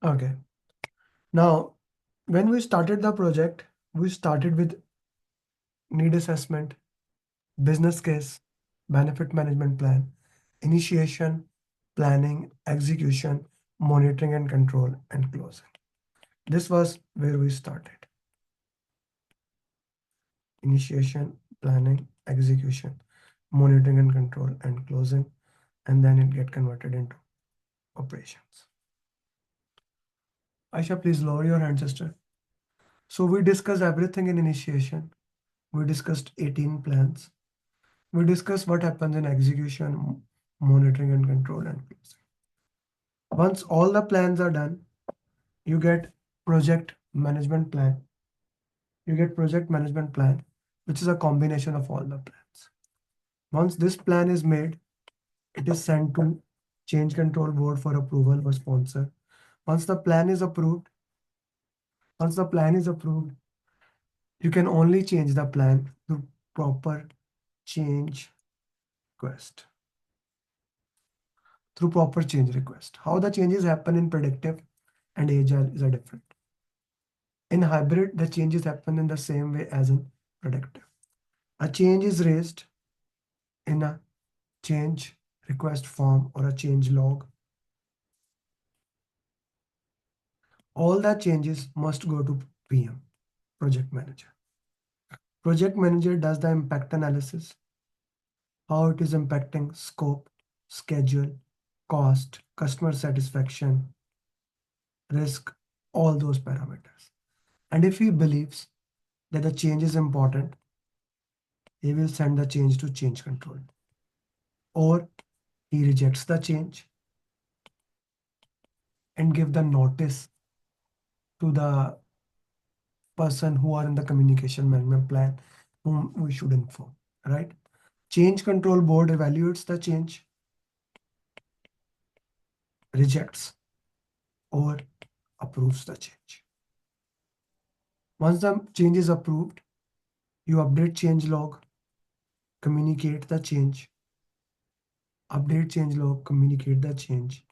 Okay. Now, when we started the project, we started with need assessment, business case, benefit management plan, initiation, planning, execution, monitoring and control, and closing. This was where we started. Initiation, planning, execution, monitoring and control, and closing, and then it get converted into operations. Aisha, please lower your hand, sister. So we discussed everything in initiation. We discussed 18 plans. We discussed what happens in execution, monitoring and control, and closing. Once all the plans are done, you get project management plan. You get project management plan, which is a combination of all the plans. Once this plan is made, it is sent to change control board for approval for sponsor. Once the plan is approved, once the plan is approved, you can only change the plan through proper change request. Through proper change request. How the changes happen in predictive and agile is a different. In hybrid, the changes happen in the same way as in predictive. A change is raised in a change request form or a change log. All the changes must go to PM, project manager. Project manager does the impact analysis, how it is impacting scope, schedule, cost, customer satisfaction, risk, all those parameters. And if he believes that the change is important, he will send the change to change control. Or he rejects the change and give the notice to the person who are in the communication management plan whom we should inform, right? Change control board evaluates the change, rejects, or approves the change. Once the change is approved, you update change log, communicate the change, update change log, communicate the change,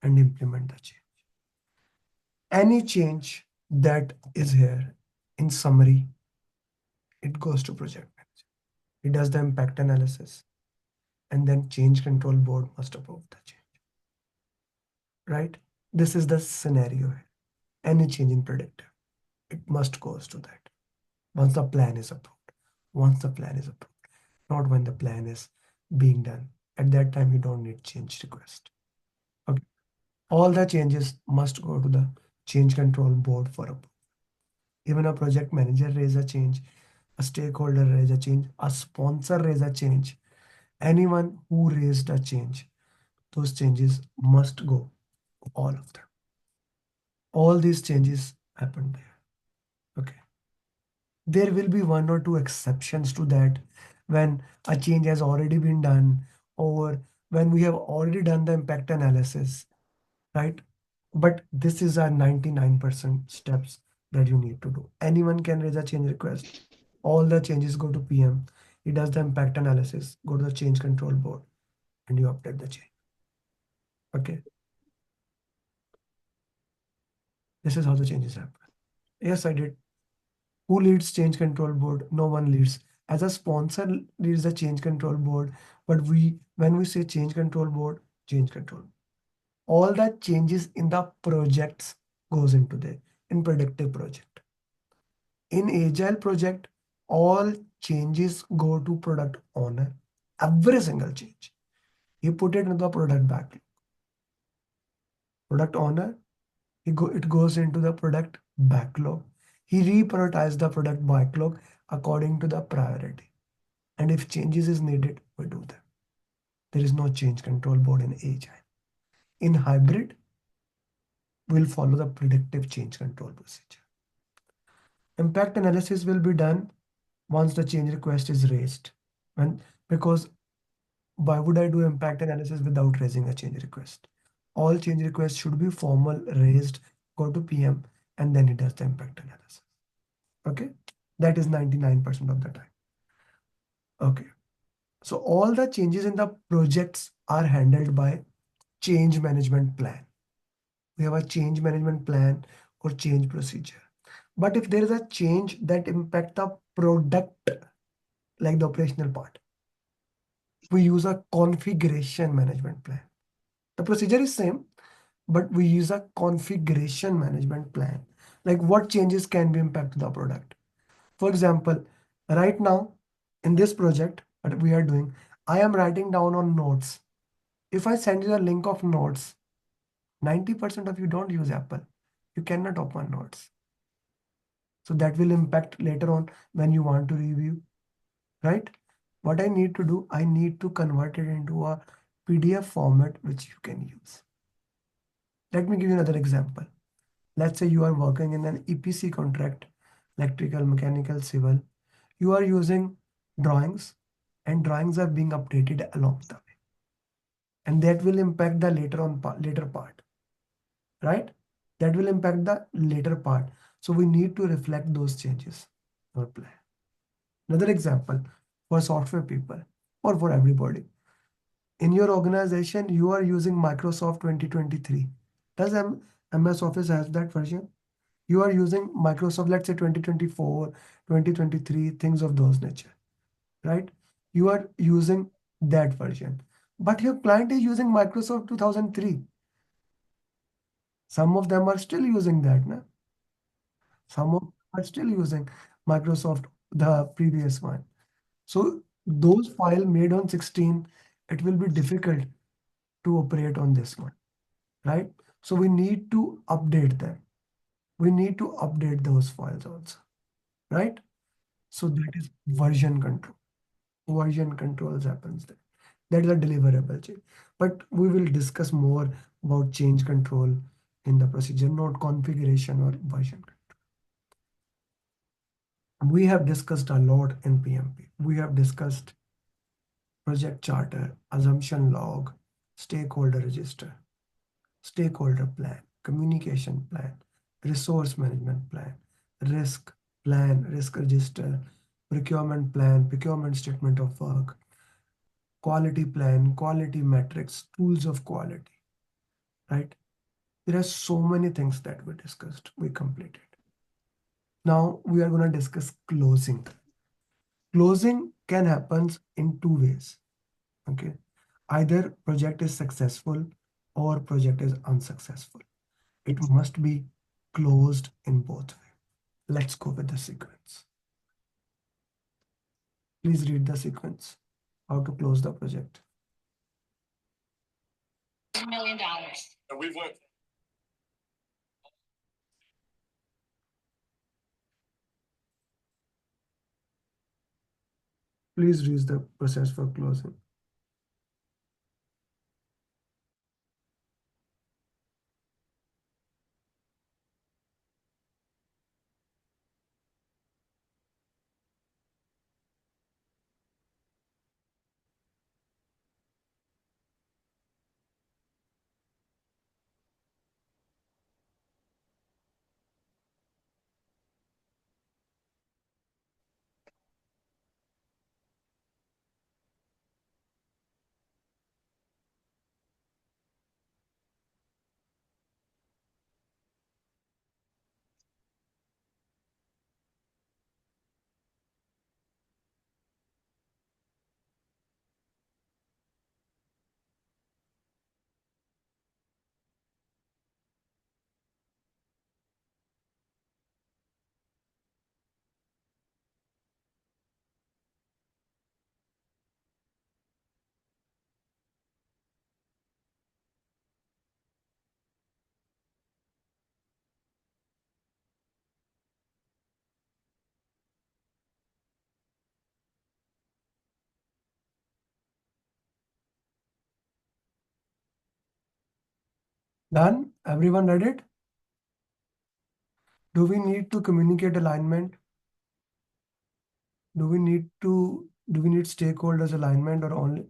and implement the change. Any change that is here, in summary, it goes to project manager. He does the impact analysis, and then change control board must approve the change. Right? This is the scenario here. Any change in predictive, it must goes to that. Once the plan is approved. Once the plan is approved. Not when the plan is being done. At that time, you don't need change request. Okay. All the changes must go to the change control board for approval. Even a project manager raise a change, a stakeholder raise a change, a sponsor raise a change. Anyone who raised a change, those changes must go, all of them. All these changes happen there. Okay. There will be one or two exceptions to that when a change has already been done or when we have already done the impact analysis, right? But this is a 99% steps that you need to do. Anyone can raise a change request. All the changes go to PM. He does the impact analysis, go to the change control board, and you update the change. Okay. This is how the changes happen. Yes, I did. Who leads change control board? No one leads. As a sponsor leads the change control board, but when we say change control board, change control. All the changes in the projects goes into there in predictive project. In agile project, all changes go to product owner. Every single change. He put it into the product backlog. Product owner, it goes into the product backlog. He reprioritizes the product backlog according to the priority. And if changes is needed, we do them. There is no change control board in agile. In hybrid, we'll follow the predictive change control procedure. Impact analysis will be done once the change request is raised. Because why would I do impact analysis without raising a change request? All change requests should be formal, raised, go to PM, and then it does the impact analysis. Okay, that is 99% of the time. Okay, so all the changes in the projects are handled by change management plan. We have a change management plan or change procedure. But if there is a change that impact the product, like the operational part, we use a configuration management plan. The procedure is same, but we use a configuration management plan. Like what changes can be impact the product. For example, right now in this project that we are doing, I am writing down on notes. If I send you the link of notes, 90% of you don't use Apple. You cannot open notes. So that will impact later on when you want to review, right? What I need to do, I need to convert it into a PDF format which you can use. Let me give you another example. Let's say you are working in an EPC contract, electrical, mechanical, civil. You are using drawings and drawings are being updated along the way. And that will impact the later part, right? That will impact the later part. So we need to reflect those changes in our plan. Another example for software people or for everybody. In your organization, you are using Microsoft 2023. Does MS Office has that version? You are using Microsoft, let's say 2024, 2023, things of those nature, right? You are using that version. But your client is using Microsoft 2003. Some of them are still using that, na? Some of them are still using Microsoft, the previous one. So those file made on 16, it will be difficult to operate on this one, right? So we need to update them. We need to update those files also, right? So that is version control. Version controls happens there. That is a deliverable change. But we will discuss more about change control in the procedure, not configuration or version control. We have discussed a lot in PMP. We have discussed project charter, assumption log, stakeholder register, stakeholder plan, communication plan, resource management plan, risk plan, risk register, procurement plan, procurement statement of work, quality plan, quality metrics, tools of quality, right? There are so many things that we discussed, we completed. Now we are going to discuss closing. Closing can happen in two ways. Okay. Either project is successful or project is unsuccessful. It must be closed in both ways. Let's go with the sequence. Please read the sequence. How to close the project. $1 million. And we've worked. Please read the process for closing. Done? Everyone read it? Do we need to communicate alignment? Do we need stakeholders alignment or only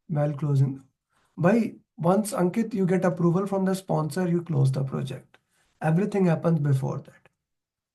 while closing? By once Ankit, you get approval from the sponsor, you close the project. Everything happens before that.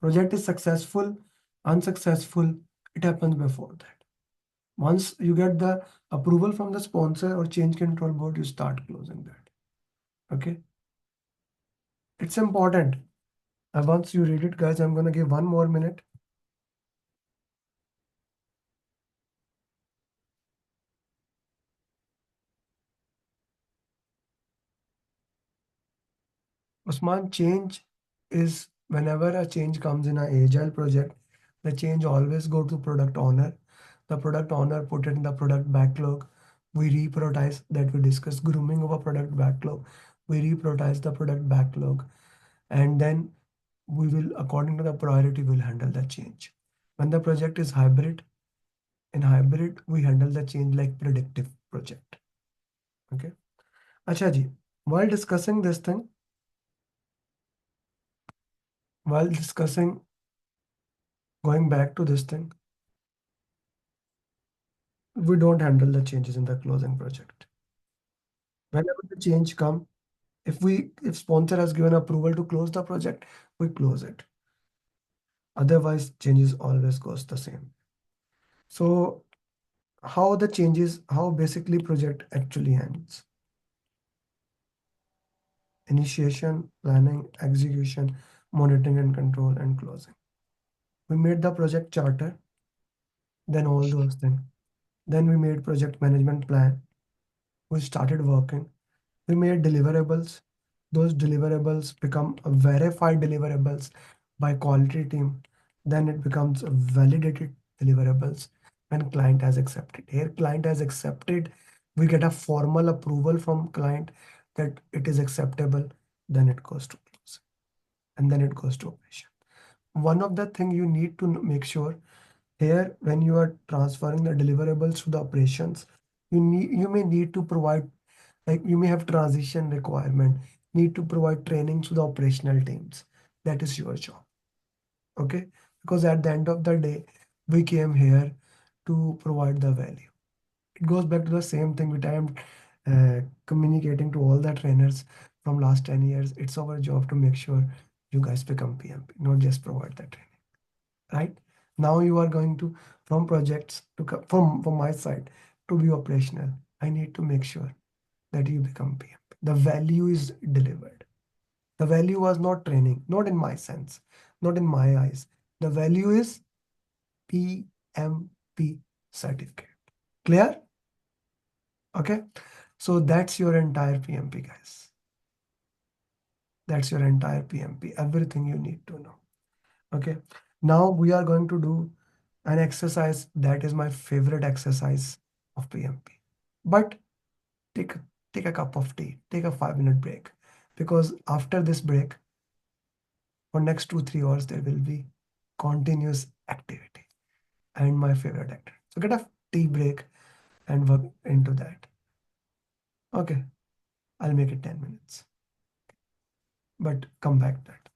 Project is successful, unsuccessful, it happens before that. Once you get the approval from the sponsor or change control board, you start closing that. Okay. It's important. Once you read it, guys, I'm gonna give 1 more minute. Usman, change is whenever a change comes in an agile project, the change always go to product owner. The product owner put it in the product backlog. We reprioritize that we discuss grooming of a product backlog. We reprioritize the product backlog, and then we will, according to the priority, will handle the change. When the project is hybrid, in hybrid, we handle the change like predictive project. Okay. Acha ji, while discussing this thing, while discussing, going back to this thing, we don't handle the changes in the closing project. Whenever the change come, if sponsor has given approval to close the project, we close it. Otherwise, changes always goes the same. So how basically project actually ends. Initiation, planning, execution, monitoring and control, and closing. We made the project charter, then all those things. Then we made project management plan. We started working. We made deliverables. Those deliverables become verified deliverables by quality team. Then it becomes validated deliverables when client has accepted. Here client has accepted. We get a formal approval from client that it is acceptable. Then it goes to close. And then it goes to operation. One of the thing you need to make sure here when you are transferring the deliverables to the operations, you may need to provide, like you may have transition requirement, need to provide training to the operational teams. That is your job. Okay, because at the end of the day we came here to provide the value. It goes back to the same thing which I am communicating to all the trainers from last 10 years. It's our job to make sure you guys become PMP, not just provide the training. Right now you are going to from projects to from my side to be operational. I need to make sure that you become PMP. The value is delivered. The value was not training, not in my sense, not in my eyes. The value is PMP certificate. Clear? Okay. So that's your entire PMP, guys. That's your entire PMP. Everything you need to know. Okay. Now we are going to do an exercise that is my favorite exercise of PMP. But take take a cup of tea, take a 5 minute break, because after this break, for next 2 3 hours, there will be continuous activity and my favorite actor. So get a tea break and work into that. Okay, I'll make it 10 minutes, but come back that.